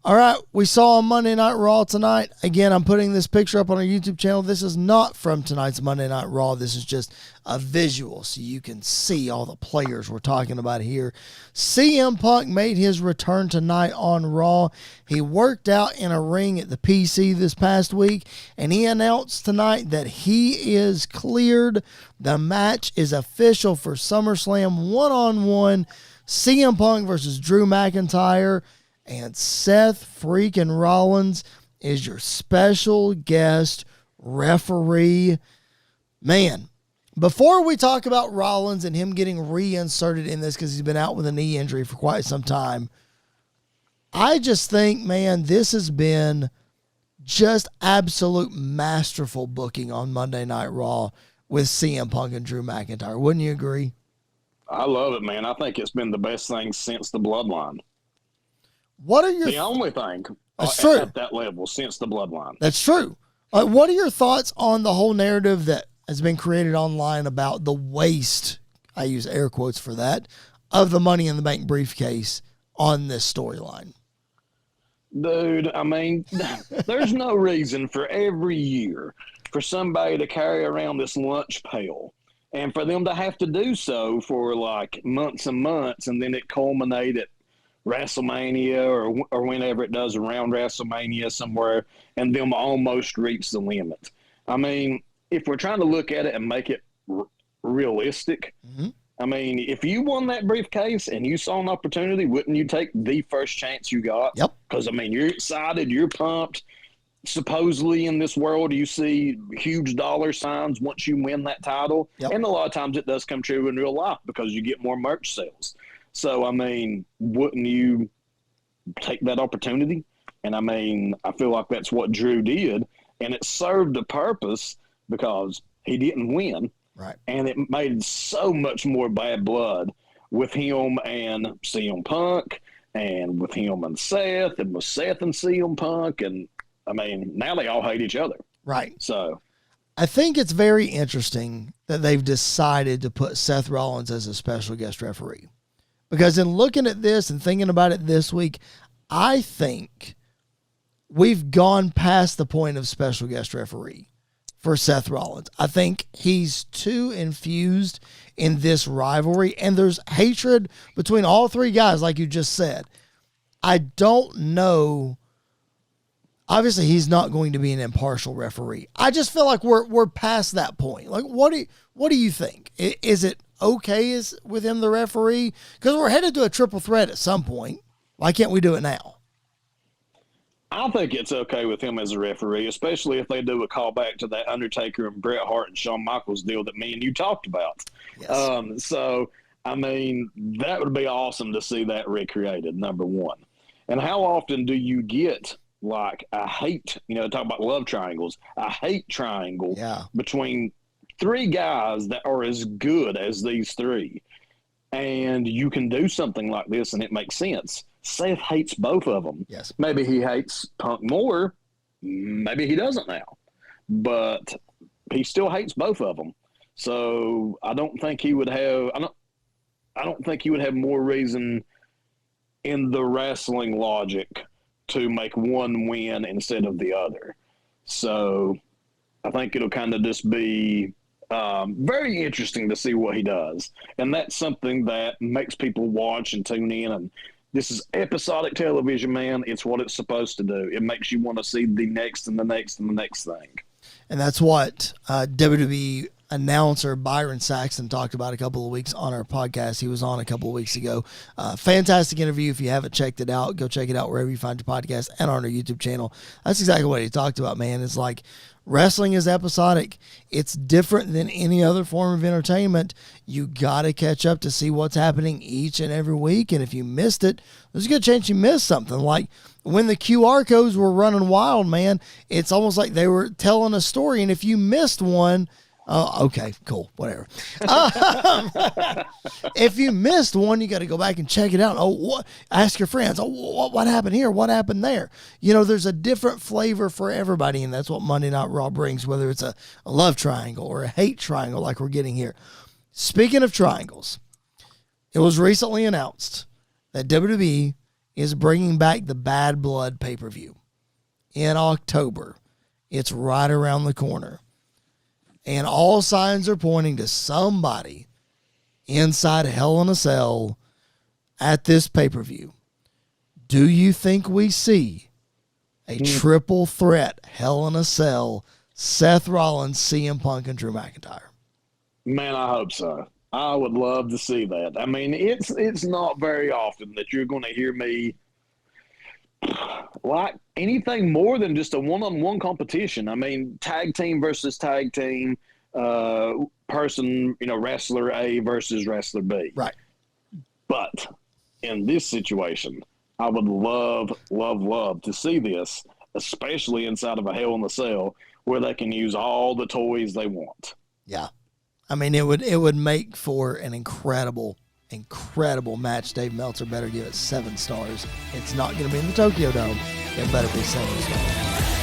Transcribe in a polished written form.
All right, we saw on Monday Night Raw tonight. Again, I'm putting this picture up on our YouTube channel. This is not from tonight's Monday Night Raw. This is just a visual so you can see all the players we're talking about here. CM Punk made his return tonight on Raw. He worked out in a ring at the PC this past week, and he announced tonight that he is cleared. The match is official for SummerSlam one-on-one. CM Punk versus Drew McIntyre. And Seth freaking Rollins is your special guest referee. Man, before we talk about Rollins and him getting reinserted in this because he's been out with a knee injury for quite some time, I just think, man, this has been just absolute masterful booking on Monday Night Raw with CM Punk and Drew McIntyre. Wouldn't you agree? I love it, man. I think it's been the best thing since the Bloodline. What are your the only thing at that level since the Bloodline? That's true. What are your thoughts on the whole narrative that has been created online about the waste, I use air quotes for that, of the Money in the Bank briefcase on this storyline? Dude, I mean, there's no reason for every year for somebody to carry around this lunch pail and for them to have to do so for like months and months, and then it culminate at WrestleMania or whenever it does around WrestleMania somewhere, and them almost reach the limit. I mean, if we're trying to look at it and make it realistic, I mean, if you won that briefcase and you saw an opportunity, wouldn't you take the first chance you got? Yep. Because, I mean, you're excited, you're pumped. Supposedly in this world, you see huge dollar signs once you win that title. Yep. And a lot of times it does come true in real life because you get more merch sales. So, I mean, wouldn't you take that opportunity? And, I mean, I feel like that's what Drew did, and it served a purpose because he didn't win. Right. And it made so much more bad blood with him and CM Punk and with him and Seth and with Seth and CM Punk. And, I mean, now they all hate each other. Right. So I think it's very interesting that they've decided to put Seth Rollins as a special guest referee. Because in looking at this and thinking about it this week, I think we've gone past the point of special guest referee for Seth Rollins. I think he's too infused in this rivalry, and there's hatred between all three guys, like you just said. I don't know. Obviously, he's not going to be an impartial referee. I just feel like we're past that point. Like, what do you think? Is it okay with him the referee? Because we're headed to a triple threat at some point. Why can't we do it now? I think it's okay with him as a referee, especially if they do a callback to that Undertaker and Bret Hart and Shawn Michaels deal that me and you talked about. Yes. So, I mean, that would be awesome to see that recreated, number one. And how often do you get like a hate, talk about love triangles, a hate triangle between three guys that are as good as these three, and you can do something like this and it makes sense. Seth hates both of them. Yes. Maybe he hates Punk more. Maybe he doesn't now, but he still hates both of them. So I don't think he would have. I don't think he would have more reason in the wrestling logic to make one win instead of the other. So I think it'll kind of just be very interesting to see what he does. And that's something that makes people watch and tune in. And this is episodic television, man. It's what it's supposed to do. It makes you want to see the next and the next and the next thing. And that's what WWE announcer Byron Saxton talked about a couple of weeks on our podcast. He was on a couple of weeks ago. Fantastic interview. If you haven't checked it out, go check it out wherever you find your podcast and on our YouTube channel. That's exactly what he talked about, man. It's like wrestling is episodic. It's different than any other form of entertainment. You got to catch up to see what's happening each and every week. And if you missed it, there's a good chance you missed something. Like when the QR codes were running wild, man, it's almost like they were telling a story. And if you missed one, oh, okay, cool, whatever. If you missed one, you got to go back and check it out. Ask your friends, what happened here? What happened there? There's a different flavor for everybody, and that's what Monday Night Raw brings, whether it's a love triangle or a hate triangle like we're getting here. Speaking of triangles, it was recently announced that WWE is bringing back the Bad Blood pay-per-view in October. It's right around the corner. And all signs are pointing to somebody inside Hell in a Cell at this pay-per-view. Do you think we see a triple threat Hell in a Cell, Seth Rollins, CM Punk, and Drew McIntyre? Man, I hope so. I would love to see that. I mean, it's not very often that you're going to hear me like anything more than just a one-on-one competition. I mean, tag team versus tag team, person, wrestler A versus wrestler B. Right. But in this situation, I would love to see this, especially inside of a Hell in a Cell where they can use all the toys they want. Yeah. I mean, it would make for an incredible match. Dave Meltzer better give it 7 stars. It's not going to be in the Tokyo Dome. It better be 7 stars.